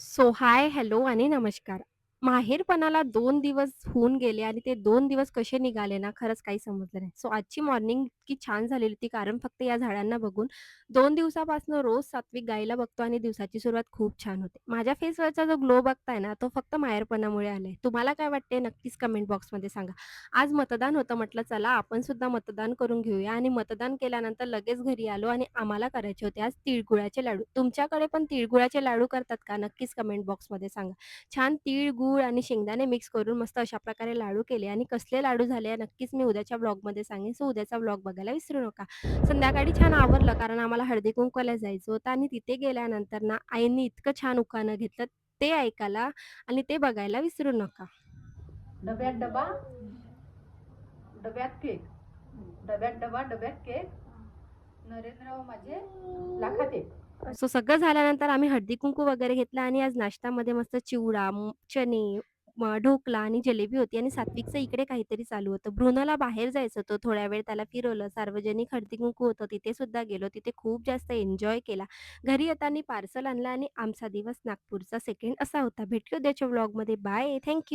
So हाय, hello आणि नमस्कार. माहेरपणाला 2 दिवस होऊन गेले आणि ते 2 दिवस कसे निघाले ना, खरंच काही समजलं नाही. सो आजची मॉर्निंग इतकी छान झालेली होती, कारण फक्त या झाडांना बघून 2 दिवसापासून रोज सात्विक गायला बघतो आणि दिवसाची सुरुवात खूप छान होते. माझ्या फेसवरचा जो ग्लो बघताय ना, तो फक्त माहेरपणामुळे आलाय. तुम्हाला काय वाटते? नक्कीच कमेंट बॉक्समध्ये सांगा. आज मतदान होतं, म्हटलं चला आपण सुद्धा मतदान करून घेऊया आणि मतदान केल्यानंतर लगेच घरी आलो आणि आम्हाला करायचे होते आज तिळगुळाचे लाडू. तुमच्याकडे पण तिळगुळाचे लाडू करतात का? नक्कीच कमेंट बॉक्समध्ये सांगा. छान तीळ, गूळ आणि शेंगदाणे मिक्स करून मस्त अशा प्रकारे लाडू केले आणि कसले लाडू झाले नक्कीच मी उद्याच्या ब्लॉगमध्ये सांगेन. सो उद्याचा ब्लॉग बघायला विसरू नका. संध्याकाळी छान आवरलं कारण आम्हाला हळदी-कुंकवाला जायचं होतं आणि तिथे गेल्यानंतर ना आईंनी इतकं छान उखाणं घेतलं ते ऐकायला आणि ते बघायला विसरू नका. डब्यात डबा, डब्यात केक, डब्यात डबा, डब्यात केक, नरेंद्रराव माझे लाखात एक. सो सगळं झाल्यानंतर आम्ही हळदी-कुंकू वगैरे घेतलं आणि आज नाश्त्यामध्ये मस्त चिवडा, चणे, ढोकळा आणि जलेबी होती आणि सात्विकचं इकडे काहीतरी चालू होतं. ब्रुनोला बाहेर जायचं होतं. थोड्या वेळ त्याला फिरवलं. सार्वजनिक हळदी-कुंकू होतं तिथे सुद्धा गेलो. तिथे खूप जास्त एन्जॉय केला. घरी येताना पार्सल आणलं आणि आमचा दिवस नागपूरचा सेकंड असा होता. भेटू उद्याच्या व्लॉगमध्ये. बाय. थँक